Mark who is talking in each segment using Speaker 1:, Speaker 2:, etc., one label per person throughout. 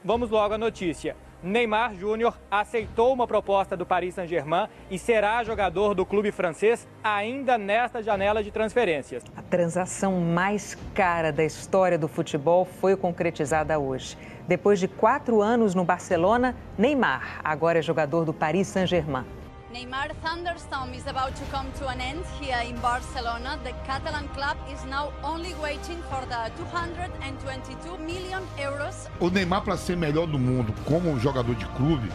Speaker 1: vamos logo à notícia. Neymar Júnior aceitou uma proposta do Paris Saint-Germain e será jogador do clube francês ainda nesta janela de transferências.
Speaker 2: A transação mais cara da história do futebol foi concretizada hoje. Depois de 4 anos no Barcelona, Neymar agora é jogador do Paris Saint-Germain.
Speaker 3: Neymar thunderstorm is about to come to an end here in Barcelona. The Catalan club is now only waiting for the 222 million euros.
Speaker 4: O Neymar, para ser melhor do mundo como jogador de clube,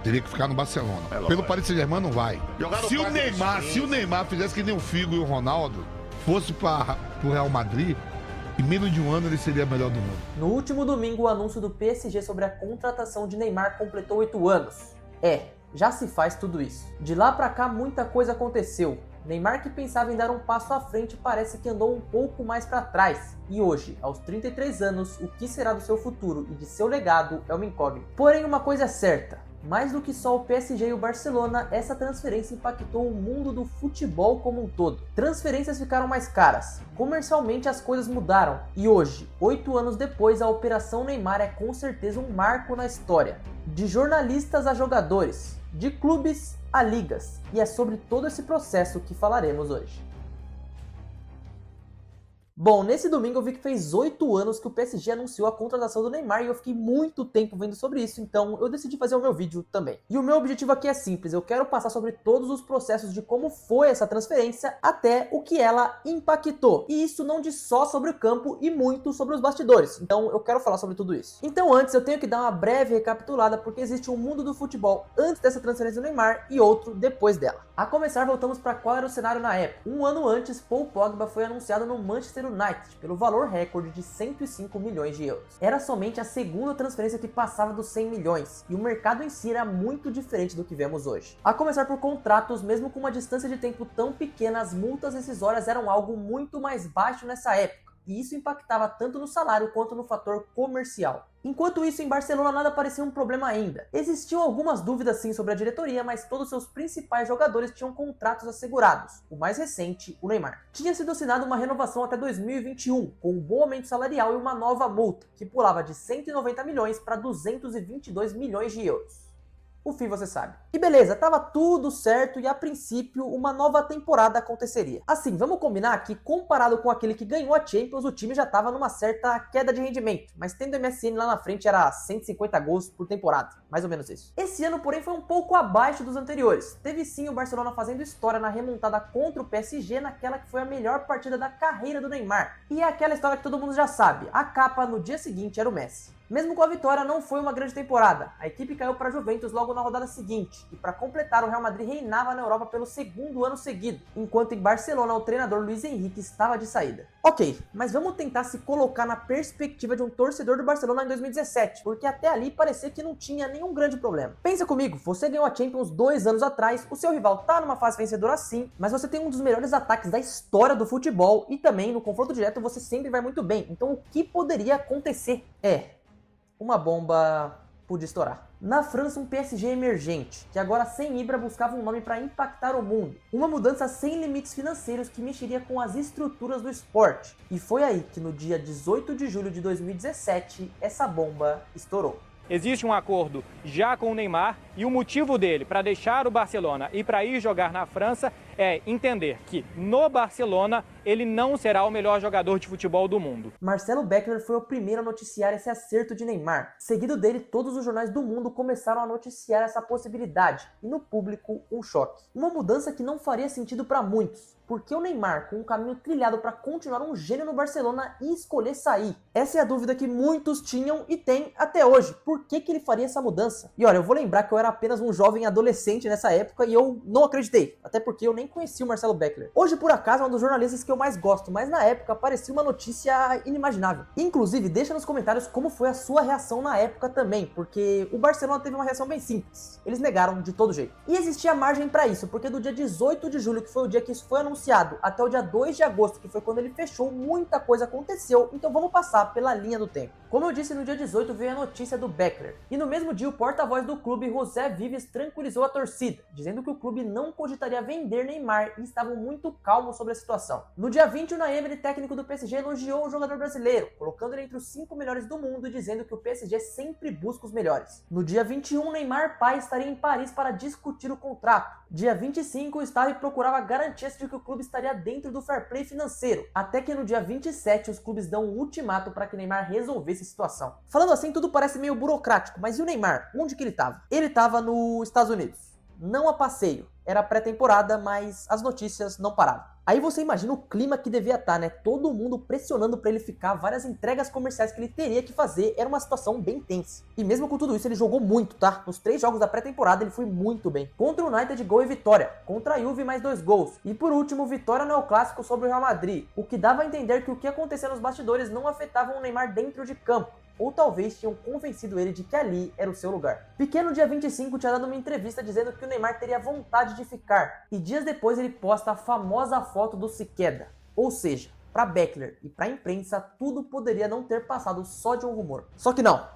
Speaker 4: teria que ficar no Barcelona. Pelo Paris Saint-Germain não vai. Se o Neymar fizesse que nem o Figo e o Ronaldo, fosse para o Real Madrid, em menos de um ano ele seria melhor do mundo.
Speaker 5: No último domingo, o anúncio do PSG sobre a contratação de Neymar completou 8 anos. Já se faz tudo isso. De lá pra cá, muita coisa aconteceu. Neymar, que pensava em dar um passo à frente, parece que andou um pouco mais pra trás. E hoje, aos 33 anos, o que será do seu futuro e de seu legado é uma incógnita. Porém, uma coisa é certa. Mais do que só o PSG e o Barcelona, essa transferência impactou o mundo do futebol como um todo. Transferências ficaram mais caras, comercialmente as coisas mudaram e hoje, 8 anos depois, a Operação Neymar é com certeza um marco na história. De jornalistas a jogadores, de clubes a ligas, e é sobre todo esse processo que falaremos hoje. Bom, nesse domingo eu vi que fez 8 anos que o PSG anunciou a contratação do Neymar e eu fiquei muito tempo vendo sobre isso, então eu decidi fazer o meu vídeo também. E o meu objetivo aqui é simples, eu quero passar sobre todos os processos de como foi essa transferência até o que ela impactou. E isso não diz só sobre o campo e muito sobre os bastidores, então eu quero falar sobre tudo isso. Então antes eu tenho que dar uma breve recapitulada porque existe um mundo do futebol antes dessa transferência do Neymar e outro depois dela. A começar, voltamos para qual era o cenário na época. Um ano antes, Paul Pogba foi anunciado no Manchester United pelo valor recorde de 105 milhões de euros. Era somente a segunda transferência que passava dos 100 milhões, e o mercado em si era muito diferente do que vemos hoje. A começar por contratos, mesmo com uma distância de tempo tão pequena, as multas rescisórias eram algo muito mais baixo nessa época, e isso impactava tanto no salário quanto no fator comercial. Enquanto isso, em Barcelona nada parecia um problema ainda. Existiam algumas dúvidas sim sobre a diretoria, mas todos seus principais jogadores tinham contratos assegurados. O mais recente, o Neymar. Tinha sido assinada uma renovação até 2021, com um bom aumento salarial e uma nova multa, que pulava de 190 milhões para 222 milhões de euros. O fim você sabe. E beleza, tava tudo certo e a princípio uma nova temporada aconteceria. Assim, vamos combinar que comparado com aquele que ganhou a Champions, o time já tava numa certa queda de rendimento, mas tendo o MSN lá na frente era 150 gols por temporada, mais ou menos isso. Esse ano, porém, foi um pouco abaixo dos anteriores. Teve sim o Barcelona fazendo história na remontada contra o PSG naquela que foi a melhor partida da carreira do Neymar. E é aquela história que todo mundo já sabe, a capa no dia seguinte era o Messi. Mesmo com a vitória, não foi uma grande temporada. A equipe caiu para a Juventus logo na rodada seguinte, e para completar, o Real Madrid reinava na Europa pelo segundo ano seguido, enquanto em Barcelona o treinador Luis Henrique estava de saída. Ok, mas vamos tentar se colocar na perspectiva de um torcedor do Barcelona em 2017, porque até ali parecia que não tinha nenhum grande problema. Pensa comigo, você ganhou a Champions 2 anos atrás, o seu rival tá numa fase vencedora sim, mas você tem um dos melhores ataques da história do futebol e também no confronto direto você sempre vai muito bem. Então o que poderia acontecer? Uma bomba podia estourar. Na França, um PSG emergente, que agora sem Ibra buscava um nome para impactar o mundo. Uma mudança sem limites financeiros que mexeria com as estruturas do esporte. E foi aí que no dia 18 de julho de 2017, essa bomba estourou.
Speaker 1: Existe um acordo já com o Neymar e o motivo dele para deixar o Barcelona e para ir jogar na França é entender que no Barcelona ele não será o melhor jogador de futebol do mundo.
Speaker 5: Marcelo Beckler foi o primeiro a noticiar esse acerto de Neymar. Seguido dele, todos os jornais do mundo começaram a noticiar essa possibilidade e no público um choque. Uma mudança que não faria sentido para muitos. Porque o Neymar, com um caminho trilhado para continuar um gênio no Barcelona e escolher sair? Essa é a dúvida que muitos tinham e têm até hoje. Por que ele faria essa mudança? E olha, eu vou lembrar que eu era apenas um jovem adolescente nessa época e eu não acreditei. Até porque eu nem conhecia o Marcelo Beckler. Hoje, por acaso, é um dos jornalistas que eu mais gosto, mas na época parecia uma notícia inimaginável. Inclusive, deixa nos comentários como foi a sua reação na época também, porque o Barcelona teve uma reação bem simples. Eles negaram de todo jeito. E existia margem para isso, porque do dia 18 de julho, que foi o dia que isso foi anunciado, até o dia 2 de agosto, que foi quando ele fechou, muita coisa aconteceu, então vamos passar pela linha do tempo. Como eu disse, no dia 18 veio a notícia do Beckler, e no mesmo dia o porta-voz do clube, José Vives, tranquilizou a torcida, dizendo que o clube não cogitaria vender Neymar e estavam muito calmos sobre a situação. No No dia 20, o Naemery, técnico do PSG, elogiou o jogador brasileiro, colocando ele entre os 5 melhores do mundo e dizendo que o PSG sempre busca os melhores. No dia 21, Neymar pai estaria em Paris para discutir o contrato. Dia 25, o Stade procurava garantias de que o clube estaria dentro do fair play financeiro, até que no dia 27 os clubes dão um ultimato para que Neymar resolvesse a situação. Falando assim, tudo parece meio burocrático, mas e o Neymar? Onde que ele estava? Ele estava nos Estados Unidos. Não a passeio, era pré-temporada, mas as notícias não paravam. Aí você imagina o clima que devia estar, né? Todo mundo pressionando para ele ficar, várias entregas comerciais que ele teria que fazer, era uma situação bem tensa. E mesmo com tudo isso, ele jogou muito, tá? Nos 3 jogos da pré-temporada ele foi muito bem. Contra o United, gol e vitória. Contra a Juve, mais 2 gols. E por último, vitória no El Clássico sobre o Real Madrid, o que dava a entender que o que acontecia nos bastidores não afetava o Neymar dentro de campo. Ou talvez tinham convencido ele de que ali era o seu lugar. Piqué no dia 25 tinha dado uma entrevista dizendo que o Neymar teria vontade de ficar, e dias depois ele posta a famosa foto do se queda. Ou seja, para Beckler e para a imprensa, tudo poderia não ter passado só de um rumor. Só que não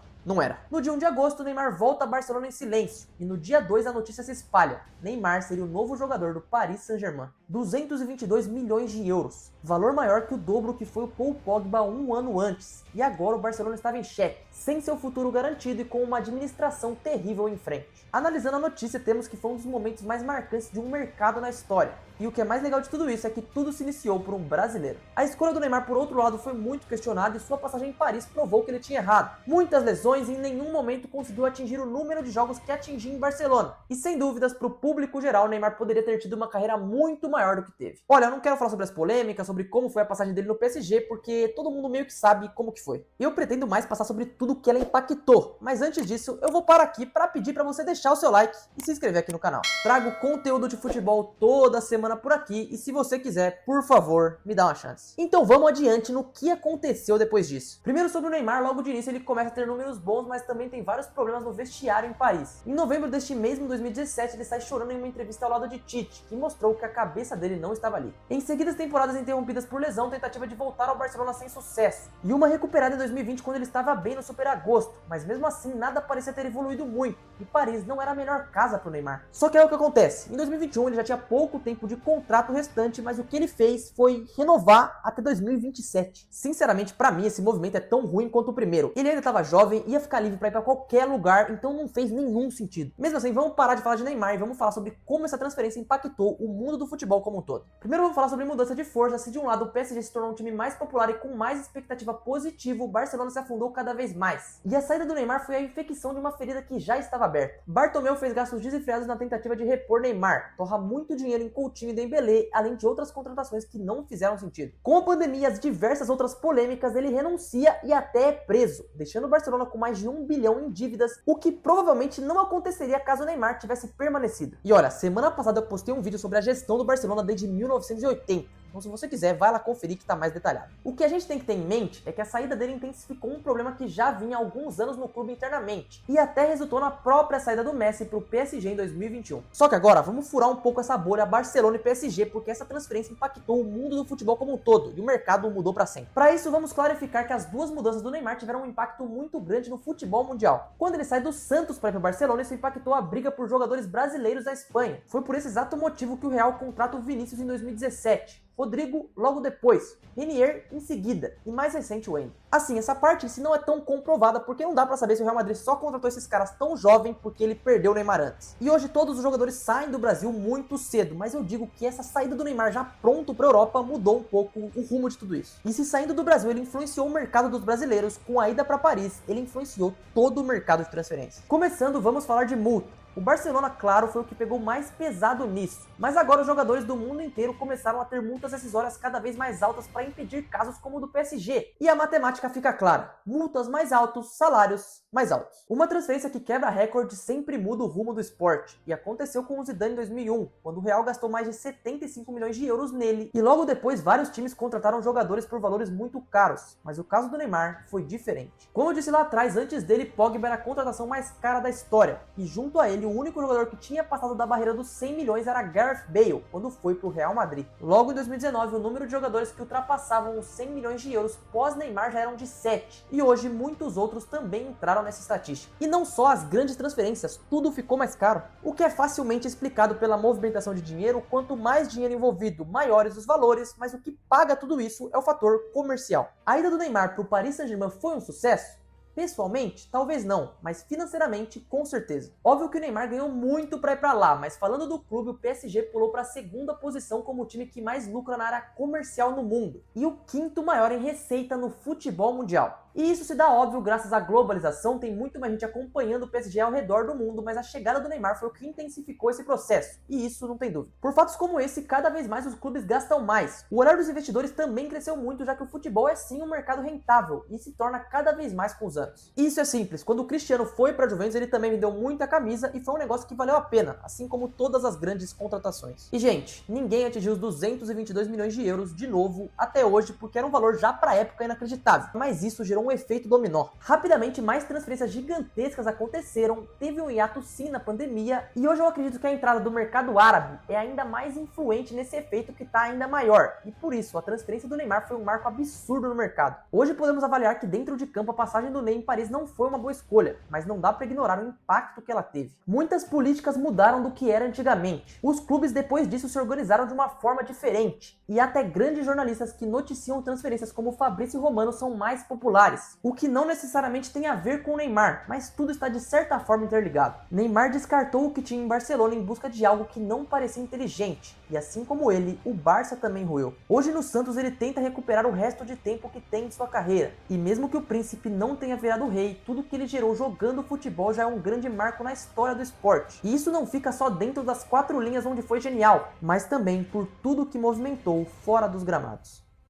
Speaker 5: era. No dia 1 de agosto, Neymar volta a Barcelona em silêncio, e no dia 2 a notícia se espalha. Neymar seria o novo jogador do Paris Saint-Germain. 222 milhões de euros, valor maior que o dobro que foi o Paul Pogba um ano antes. E agora o Barcelona estava em xeque, sem seu futuro garantido e com uma administração terrível em frente. Analisando a notícia, temos que foi um dos momentos mais marcantes de um mercado na história. E o que é mais legal de tudo isso é que tudo se iniciou por um brasileiro. A escolha do Neymar, por outro lado, foi muito questionada e sua passagem em Paris provou que ele tinha errado. Muitas lesões e em nenhum momento conseguiu atingir o número de jogos que atingiu em Barcelona. E sem dúvidas, para o público geral, o Neymar poderia ter tido uma carreira muito maior do que teve. Olha, eu não quero falar sobre as polêmicas, sobre como foi a passagem dele no PSG, porque todo mundo meio que sabe como que foi. Eu pretendo mais passar sobre tudo que ela impactou, mas antes disso, eu vou parar aqui para pedir para você deixar o seu like e se inscrever aqui no canal. Trago conteúdo de futebol toda semana por aqui e se você quiser, por favor, me dá uma chance. Então vamos adiante no que aconteceu depois disso. Primeiro sobre o Neymar, logo de início ele começa a ter números bons, mas também tem vários problemas no vestiário em Paris. Em novembro deste mesmo 2017, ele sai chorando em uma entrevista ao lado de Tite, que mostrou que a cabeça dele não estava ali. Em seguida, as temporadas interrompidas por lesão, tentativa de voltar ao Barcelona sem sucesso. E uma recuperada em 2020 quando ele estava bem no Super Agosto, mas mesmo assim nada parecia ter evoluído muito, e Paris não era a melhor casa para o Neymar. Só que é o que acontece, em 2021 ele já tinha pouco tempo de contrato restante, mas o que ele fez foi renovar até 2027. Sinceramente, para mim esse movimento é tão ruim quanto o primeiro. Ele ainda estava jovem, ia ficar livre para ir para qualquer lugar, então não fez nenhum sentido. Mesmo assim, vamos parar de falar de Neymar e vamos falar sobre como essa transferência impactou o mundo do futebol como um todo. Primeiro vamos falar sobre mudança de força. Se de um lado o PSG se tornou um time mais popular e com mais expectativa positiva, o Barcelona se afundou cada vez mais. E a saída do Neymar foi a infecção de uma ferida que já estava aberta. Bartomeu fez gastos desenfreados na tentativa de repor Neymar, torra muito dinheiro em Coutinho e Dembélé, além de outras contratações que não fizeram sentido. Com a pandemia e as diversas outras polêmicas, ele renuncia e até é preso, deixando o Barcelona com mais de 1 bilhão em dívidas, o que provavelmente não aconteceria caso o Neymar tivesse permanecido. E olha, semana passada eu postei um vídeo sobre a gestão do Barcelona desde 1980. Então se você quiser, vai lá conferir que tá mais detalhado. O que a gente tem que ter em mente é que a saída dele intensificou um problema que já vinha há alguns anos no clube internamente, e até resultou na própria saída do Messi pro PSG em 2021. Só que agora, vamos furar um pouco essa bolha Barcelona e PSG, porque essa transferência impactou o mundo do futebol como um todo, e o mercado mudou para sempre. Para isso, vamos clarificar que as duas mudanças do Neymar tiveram um impacto muito grande no futebol mundial. Quando ele sai do Santos para ir pro Barcelona, isso impactou a briga por jogadores brasileiros da Espanha. Foi por esse exato motivo que o Real contrata o Vinícius em 2017. Rodrigo logo depois, Renier em seguida e mais recente o Endo. Assim, essa parte em si não é tão comprovada porque não dá pra saber se o Real Madrid só contratou esses caras tão jovem porque ele perdeu o Neymar antes. E hoje todos os jogadores saem do Brasil muito cedo, mas eu digo que essa saída do Neymar já pronto pra Europa mudou um pouco o rumo de tudo isso. E se saindo do Brasil ele influenciou o mercado dos brasileiros, com a ida pra Paris ele influenciou todo o mercado de transferência. Começando, vamos falar de multa. O Barcelona, claro, foi o que pegou mais pesado nisso, mas agora os jogadores do mundo inteiro começaram a ter multas rescisórias cada vez mais altas para impedir casos como o do PSG. E a matemática fica clara, multas mais altos, salários mais altos. Uma transferência que quebra recorde sempre muda o rumo do esporte, e aconteceu com o Zidane em 2001, quando o Real gastou mais de 75 milhões de euros nele, e logo depois vários times contrataram jogadores por valores muito caros, mas o caso do Neymar foi diferente. Como eu disse lá atrás, antes dele, Pogba era a contratação mais cara da história, e junto a ele ele, o único jogador que tinha passado da barreira dos 100 milhões era Gareth Bale, quando foi para o Real Madrid. Logo em 2019, o número de jogadores que ultrapassavam os 100 milhões de euros pós-Neymar já eram de 7, e hoje muitos outros também entraram nessa estatística. E não só as grandes transferências, tudo ficou mais caro, o que é facilmente explicado pela movimentação de dinheiro. Quanto mais dinheiro envolvido, maiores os valores, mas o que paga tudo isso é o fator comercial. A ida do Neymar para o Paris Saint-Germain foi um sucesso? Pessoalmente, talvez não, mas financeiramente, com certeza. Óbvio que o Neymar ganhou muito para ir para lá, mas falando do clube, o PSG pulou para a segunda posição como o time que mais lucra na área comercial no mundo, e o quinto maior em receita no futebol mundial. E isso se dá óbvio graças à globalização, tem muito mais gente acompanhando o PSG ao redor do mundo, mas a chegada do Neymar foi o que intensificou esse processo, e isso não tem dúvida. Por fatos como esse, cada vez mais os clubes gastam mais. O horário dos investidores também cresceu muito, já que o futebol é sim um mercado rentável, e se torna cada vez mais com os anos. E isso é simples, quando o Cristiano foi para a Juventus, ele também vendeu muita camisa, e foi um negócio que valeu a pena, assim como todas as grandes contratações. E gente, ninguém atingiu os 222 milhões de euros de novo até hoje, porque era um valor já para a época inacreditável, mas isso gerou um efeito dominó. Rapidamente, mais transferências gigantescas aconteceram, teve um hiato sim na pandemia, e hoje eu acredito que a entrada do mercado árabe é ainda mais influente nesse efeito que está ainda maior, e por isso a transferência do Neymar foi um marco absurdo no mercado. Hoje podemos avaliar que dentro de campo a passagem do Ney em Paris não foi uma boa escolha, mas não dá para ignorar o impacto que ela teve. Muitas políticas mudaram do que era antigamente. Os clubes depois disso se organizaram de uma forma diferente, e até grandes jornalistas que noticiam transferências como Fabrício Romano são mais populares, o que não necessariamente tem a ver com o Neymar, mas tudo está de certa forma interligado. Neymar descartou o que tinha em Barcelona em busca de algo que não parecia inteligente, e assim como ele, o Barça também roeu. Hoje no Santos ele tenta recuperar o resto de tempo que tem de sua carreira, e mesmo que o príncipe não tenha virado rei, tudo que ele gerou jogando futebol já é um grande marco na história do esporte. E isso não fica só dentro das 4 linhas onde foi genial, mas também por tudo que movimentou fora dos gramados.